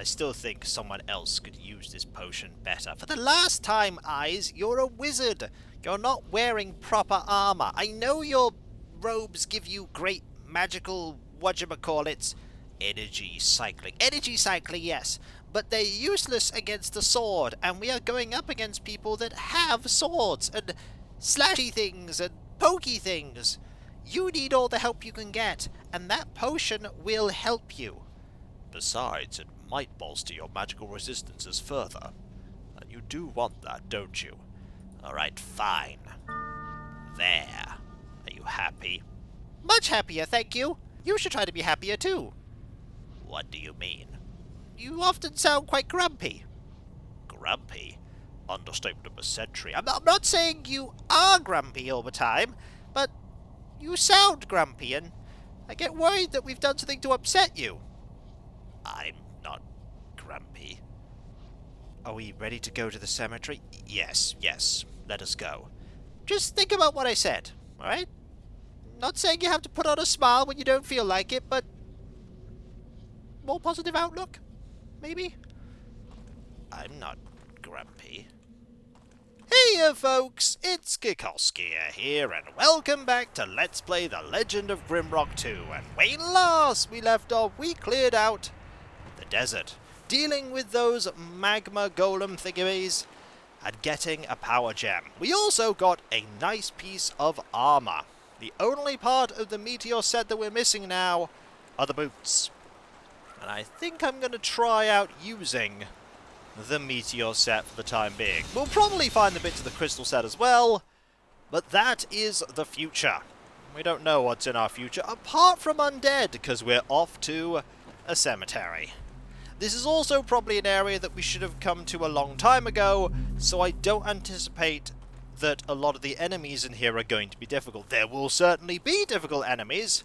I still think someone else could use this potion better. For the last time, Eyes, you're a wizard. You're not wearing proper armor. I know your robes give you great magical, whatchamacallits, energy cycling. Energy cycling, yes. But they're useless against a sword, and we are going up against people that have swords, and slashy things, and pokey things. You need all the help you can get, and that potion will help you. Besides, it might bolster your magical resistances further. And you do want that, don't you? Alright, fine. There. Are you happy? Much happier, thank you. You should try to be happier too. What do you mean? You often sound quite grumpy. Grumpy? Understatement of a century. I'm not saying you are grumpy all the time, but you sound grumpy, and I get worried that we've done something to upset you. I'm not grumpy. Are we ready to go to the cemetery? Yes, let us go. Just think about what I said, alright? Not saying you have to put on a smile when you don't feel like it, but more positive outlook, maybe? I'm not grumpy. Hey folks, it's Kikoskia here, and welcome back to Let's Play The Legend of Grimrock 2. And when last we left off, we cleared out the desert, dealing with those magma golem thingamies, and getting a power gem. We also got a nice piece of armor. The only part of the meteor set that we're missing now are the boots. And I think I'm going to try out using the meteor set for the time being. We'll probably find the bits of the crystal set as well, but that is the future. We don't know what's in our future, apart from undead, because we're off to a cemetery. This is also probably an area that we should have come to a long time ago, so I don't anticipate that a lot of the enemies in here are going to be difficult. There will certainly be difficult enemies,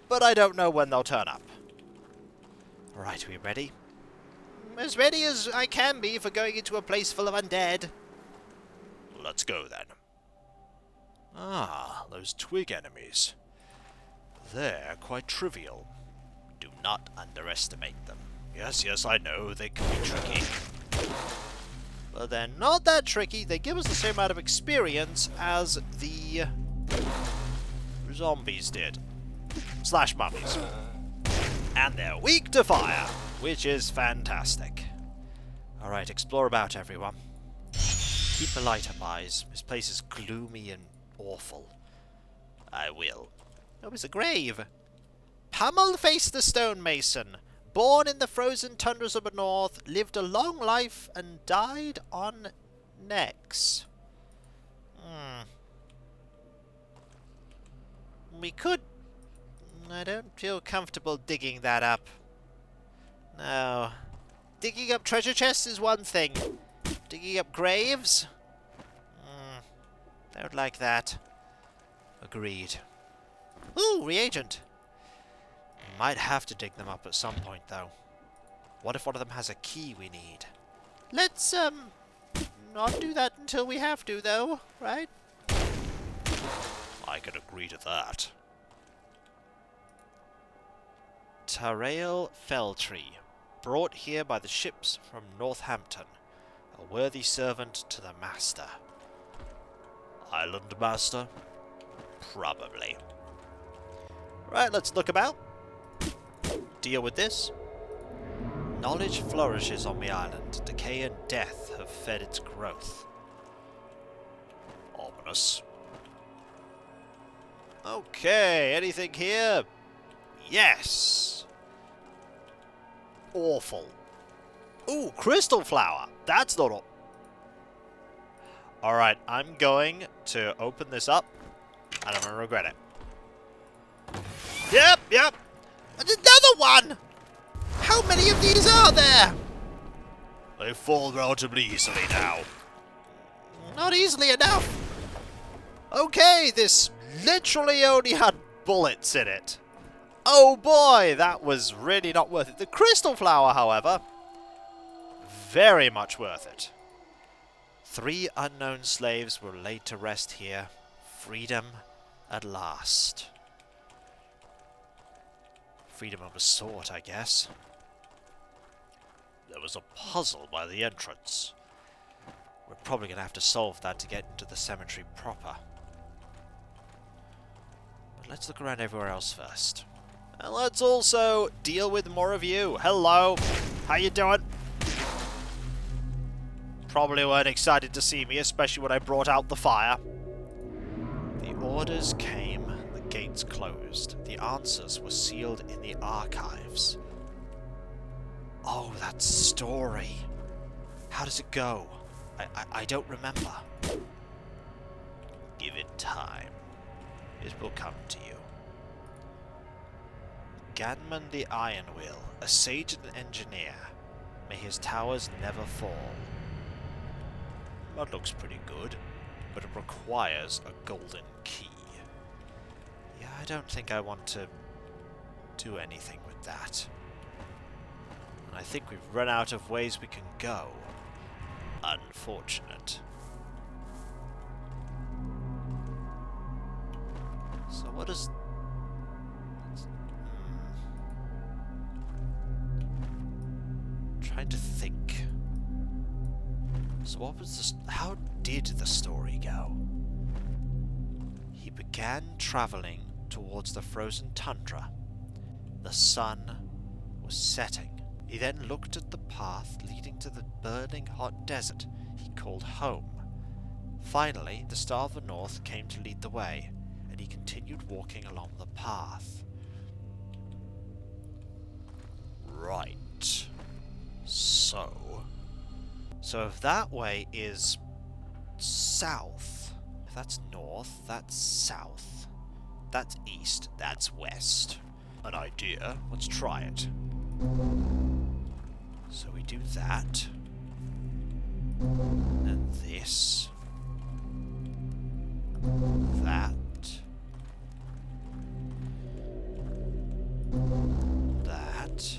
but I don't know when they'll turn up. Alright, are we ready? As ready as I can be for going into a place full of undead. Let's go then. Ah, those twig enemies. They're quite trivial. Do not underestimate them. Yes, I know, they can be tricky. But they're not that tricky. They give us the same amount of experience as the zombies did. Slash mummies. And they're weak to fire, which is fantastic. Alright, explore about, everyone. Keep the light up, Eyes. This place is gloomy and awful. I will. Oh, it's a grave. Pummel faced the stonemason. Born in the frozen tundras of the north, lived a long life and died on Nex. We could... I don't feel comfortable digging that up. No. Digging up treasure chests is one thing. Digging up graves? Don't like that. Agreed. Ooh, reagent. Might have to dig them up at some point, though. What if one of them has a key we need? Let's, not do that until we have to, though, right? I could agree to that. Tarail Fell Tree, brought here by the ships from Northampton, a worthy servant to the master. Island master? Probably. Right, let's look about. Deal with this. Knowledge flourishes on the island. Decay and death have fed its growth. Ominous. Okay, anything here? Yes! Awful. Ooh, crystal flower. That's not all. Alright, I'm going to open this up, and I'm going to regret it. Yep. Another one! How many of these are there? They fall relatively easily now. Not easily enough. Okay, this literally only had bullets in it. Oh boy, that was really not worth it. The crystal flower, however, very much worth it. 3 unknown slaves were laid to rest here. Freedom at last. Freedom of a sort, I guess. was a puzzle by the entrance. We're probably going to have to solve that to get into the cemetery proper. But let's look around everywhere else first. And let's also deal with more of you. Hello! How you doing? Probably weren't excited to see me, especially when I brought out the fire. The orders came, the gates closed. The answers were sealed in the archives. Oh, that story. How does it go? I don't remember. Give it time. It will come to you. Ganman the Iron Will, a sage and engineer. May his towers never fall. That looks pretty good, but it requires a golden key. Yeah, I don't think I want to do anything with that. And I think we've run out of ways we can go. Unfortunate. So what is... Trying to think. So what was this? How did the story go? He began traveling towards the frozen tundra. The sun was setting. He then looked at the path leading to the burning hot desert he called home. Finally, the Star of the North came to lead the way, and he continued walking along the path. Right. So if that way is south, if that's north, that's south, that's east, that's west. An idea, let's try it. So we do that, and this, that, that,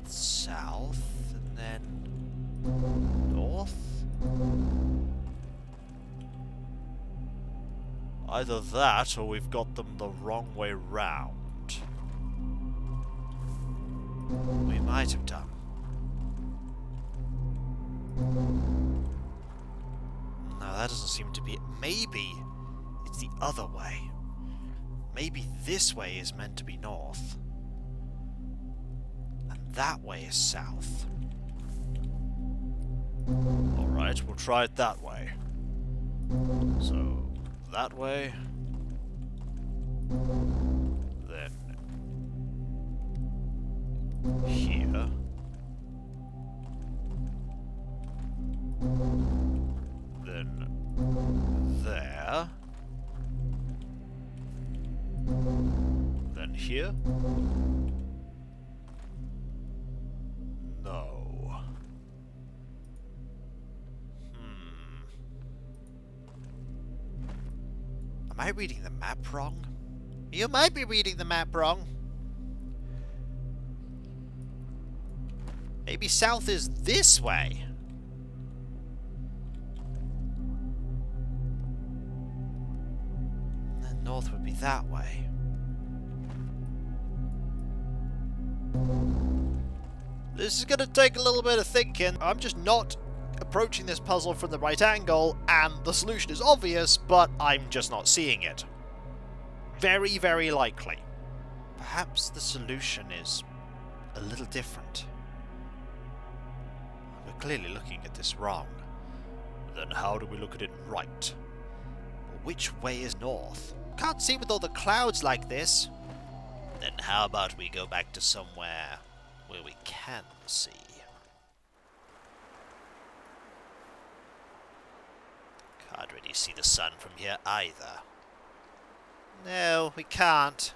south, and then north? Either that, or we've got them the wrong way round. We might have done. No, that doesn't seem to be it. Maybe it's the other way. Maybe this way is meant to be north. And that way is south. Alright, we'll try it that way. So, that way. Then here. Then there. Then here. No. Am I reading the map wrong? You might be reading the map wrong. Maybe south is this way. And then north would be that way. This is going to take a little bit of thinking. I'm just not approaching this puzzle from the right angle, and the solution is obvious, but I'm just not seeing it. Very, very likely. Perhaps the solution is a little different. We're clearly looking at this wrong. Then how do we look at it right? Which way is north? Can't see with all the clouds like this. Then how about we go back to somewhere where we can see? Can't really see the sun from here either. No, we can't.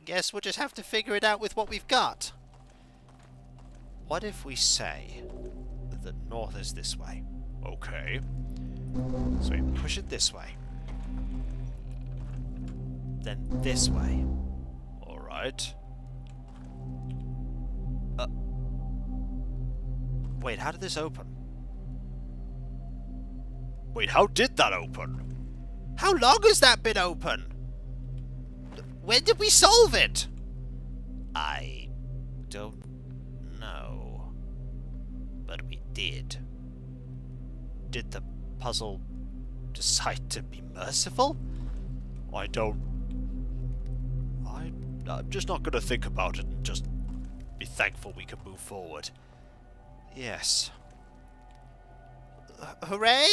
Guess we'll just have to figure it out with what we've got. What if we say that the north is this way? Okay. So we push it this way. Then this way. Alright. Wait, how did this open? Wait, how did that open? How long has that been open? When did we solve it? I don't know. But we did. Did the puzzle decide to be merciful? I'm just not going to think about it and just be thankful we can move forward. Yes. Hooray!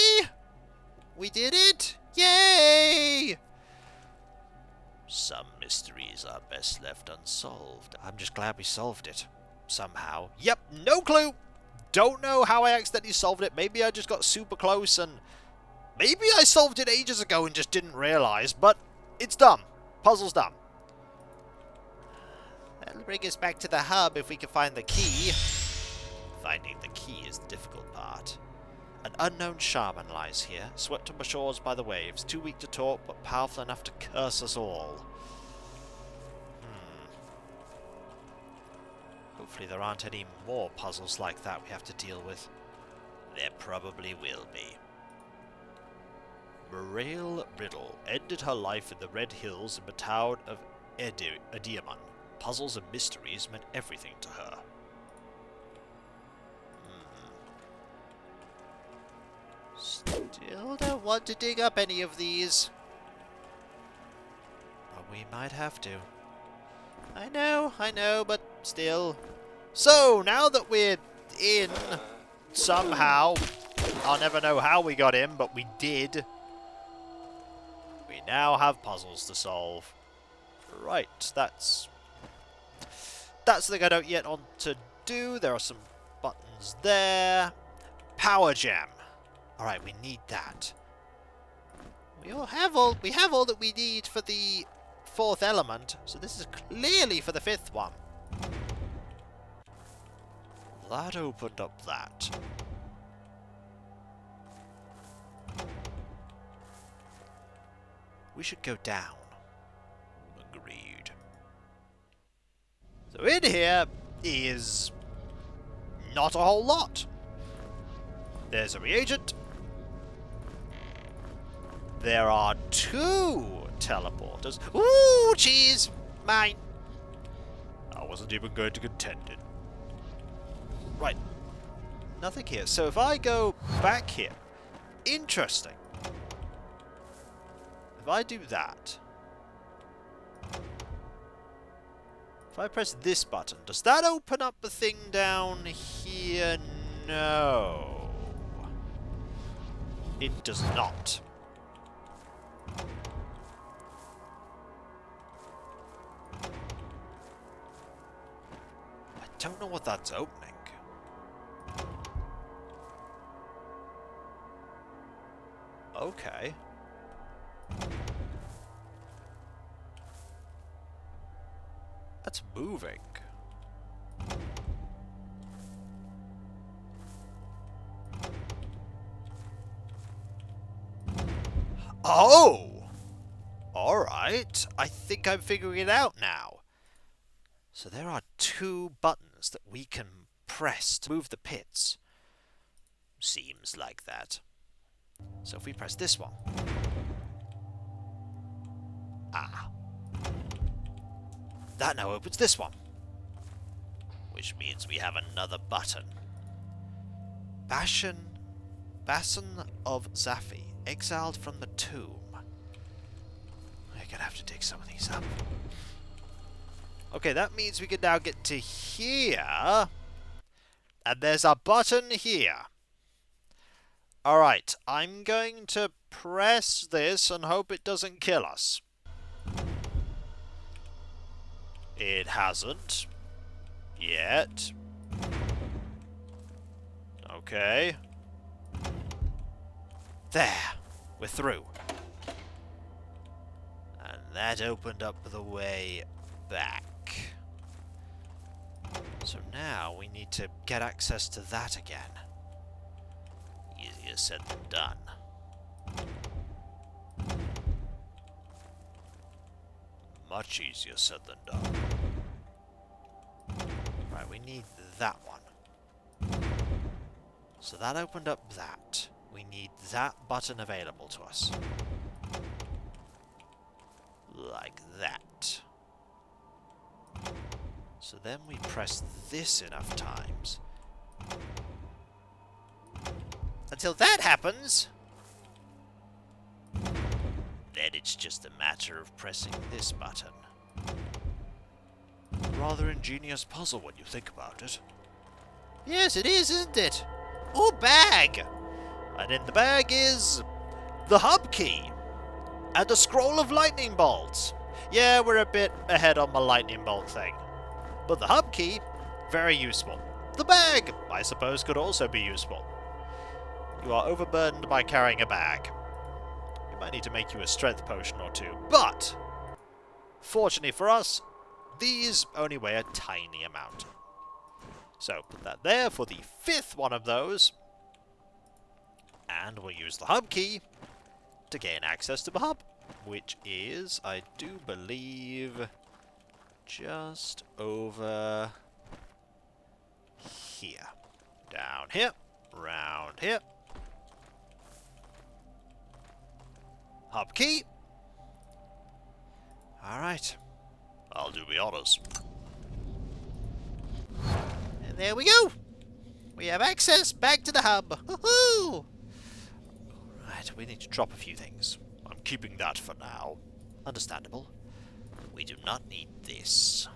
We did it! Yay! Some mysteries are best left unsolved. I'm just glad we solved it. Somehow. Yep, no clue! Don't know how I accidentally solved it. Maybe I just got super close and... maybe I solved it ages ago and just didn't realise, but it's done. Puzzle's done. That'll bring us back to the hub if we can find the key. Finding the key is the difficult part. An unknown shaman lies here, swept on the shores by the waves, too weak to talk, but powerful enough to curse us all. Hopefully there aren't any more puzzles like that we have to deal with. There probably will be. Muriel Riddle ended her life in the Red Hills in the town of Ediaman. Puzzles and mysteries meant everything to her. Still don't want to dig up any of these. But we might have to. I know, but still. So, now that we're in, somehow, I'll never know how we got in, but we did. We now have puzzles to solve. Right, that's the thing I don't yet want to do. There are some buttons there. Power gem. Alright, we need that. We have all that we need for the fourth element, so this is clearly for the fifth one. That opened up that. We should go down. Agreed. So in here is not a whole lot. There's a reagent. There are 2 teleporters. Ooh, cheese! Mine. I wasn't even going to contend it. Right. Nothing here. So if I go back here. Interesting. If I do that. If I press this button, does that open up the thing down here? No. It does not. I don't know what that's opening. Okay. That's moving. Oh! Alright. I think I'm figuring it out now. So there are 2 buttons that we can press to move the pits. Seems like that. So if we press this one. Ah. That now opens this one. Which means we have another button. Bashan of Zafi, exiled from the tomb. We're gonna have to dig some of these up. Okay, that means we can now get to here. And there's a button here. Alright, I'm going to press this and hope it doesn't kill us. It hasn't. Yet. Okay. There. We're through. And that opened up the way back. So now we need to get access to that again. Easier said than done. Much easier said than done. Right, we need that one. So that opened up that. We need that button available to us. Like that. So then we press this enough times. Until that happens, then it's just a matter of pressing this button. Rather ingenious puzzle when you think about it. Yes, it is, isn't it? Oh, bag! And in the bag is the hub key and a scroll of lightning bolts. Yeah, we're a bit ahead on my lightning bolt thing. But the hub key, very useful. The bag, I suppose, could also be useful. You are overburdened by carrying a bag. We might need to make you a strength potion or two. But, fortunately for us, these only weigh a tiny amount. So, put that there for the 5th one of those. And we'll use the hub key to gain access to the hub. Which is, I do believe, just over here. Down here, round here. Hub key. Alright. I'll do the honors. And there we go. We have access back to the hub. Woohoo! Alright, we need to drop a few things. I'm keeping that for now. Understandable. We do not need this.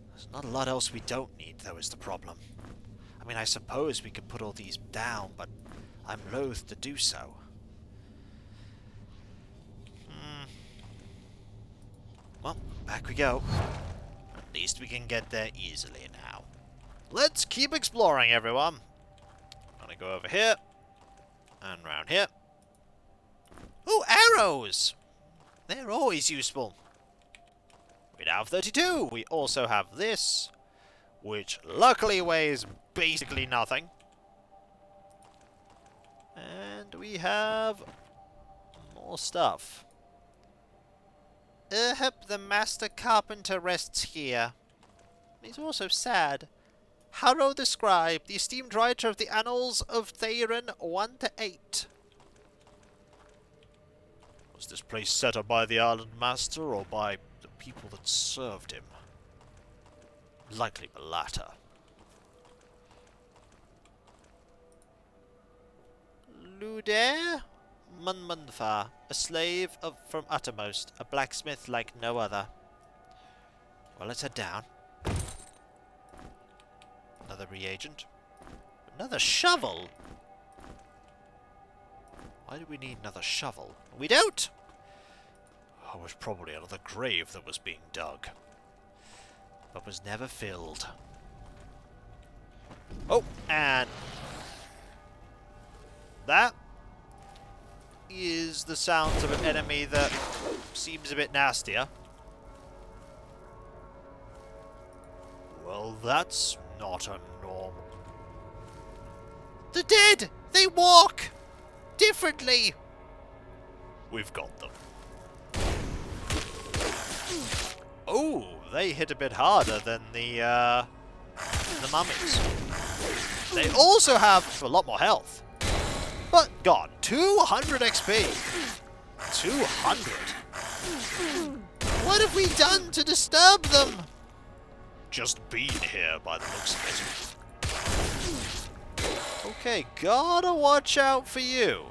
There's not a lot else we don't need, though, is the problem. I mean, I suppose we could put all these down, but I'm loath to do so. Well, back we go. At least we can get there easily now. Let's keep exploring, everyone. I'm gonna go over here. And round here. Oh, arrows! They're always useful. We now have 32. We also have this, which luckily weighs basically nothing. And we have more stuff. The master carpenter rests here. He's also sad. Harrow the scribe, the esteemed writer of the Annals of Theron 1 to 8. Was this place set up by the island master or by the people that served him? Likely the latter. Ludair Munmunfa, a slave from Uttermost, a blacksmith like no other. Well, let's head down. Another reagent. Another shovel? Why do we need another shovel? We don't! Oh, it was probably another grave that was being dug. But was never filled. Oh, and that is the sounds of an enemy that seems a bit nastier. Well, that's not a normal... The dead! They walk! Differently! We've got them. Oh, they hit a bit harder than the mummies. They also have a lot more health. But God, 200 XP! 200? What have we done to disturb them? Just being here by the looks of it. Okay, gotta watch out for you.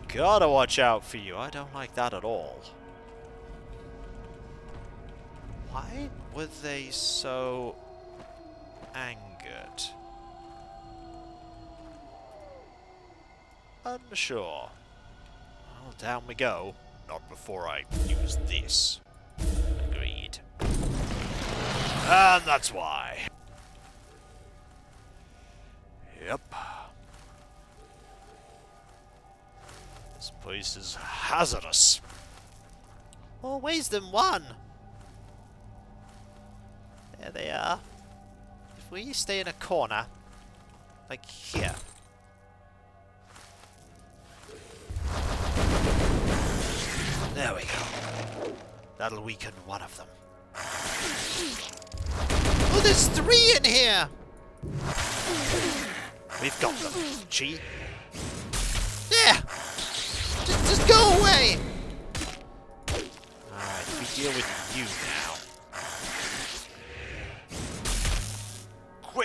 Gotta watch out for you. I don't like that at all. Why were they so angered? Unsure. Well, down we go. Not before I use this. Agreed. And that's why. Yep. This place is hazardous. Always than one. There they are. If we stay in a corner, like here. There we go. That'll weaken one of them. Oh, there's 3 in here! We've got them. Chi. There! Just go away! Alright, we deal with you now.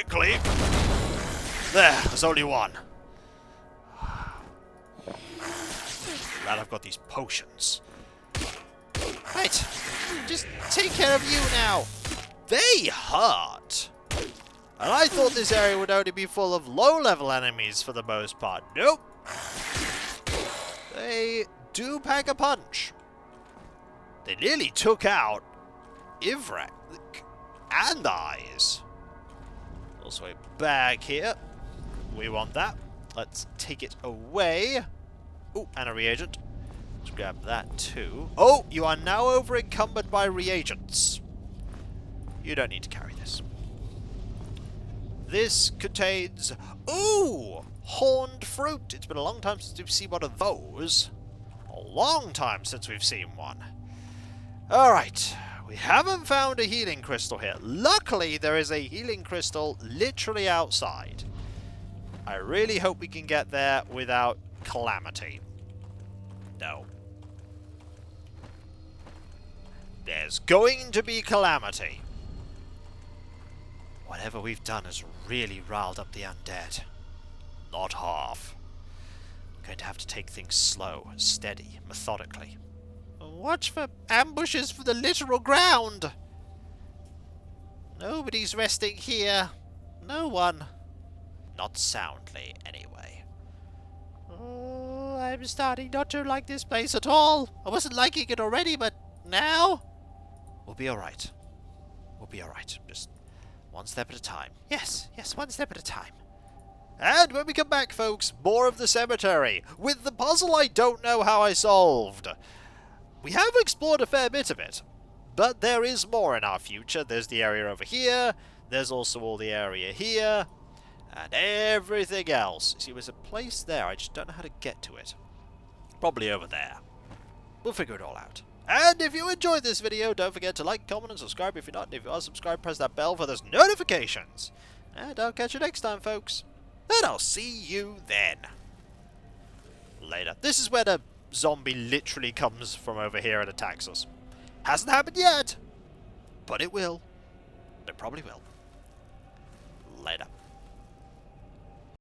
quickly. There's only one. Glad I've got these potions. Right, just take care of you now. They hurt. And I thought this area would only be full of low-level enemies for the most part. Nope. They do pack a punch. They nearly took out Ivrek and Eyes. Also a bag here. We want that. Let's take it away. Oh, and a reagent. Let's grab that too. Oh, you are now over encumbered by reagents. You don't need to carry this. This contains... Ooh! Horned fruit. It's been a long time since we've seen one of those. A long time since we've seen one. Alright. We haven't found a healing crystal here. Luckily, there is a healing crystal literally outside. I really hope we can get there without calamity. No. There's going to be calamity. Whatever we've done has really riled up the undead. Not half. I'm going to have to take things slow, steady, methodically. Watch for ambushes for the literal ground! Nobody's resting here. No one. Not soundly, anyway. Oh, I'm starting not to like this place at all. I wasn't liking it already, but now... We'll be alright. We'll be alright. Just one step at a time. Yes, one step at a time. And when we come back, folks, more of the cemetery, with the puzzle I don't know how I solved. We have explored a fair bit of it, but there is more in our future. There's the area over here, there's also all the area here, and everything else. See, there's a place there, I just don't know how to get to it. Probably over there. We'll figure it all out. And if you enjoyed this video, don't forget to like, comment, and subscribe if you're not. And if you are subscribed, press that bell for those notifications. And I'll catch you next time, folks. And I'll see you then. Later. This is where the zombie literally comes from over here and attacks us. Hasn't happened yet, but it will. It probably will. Later.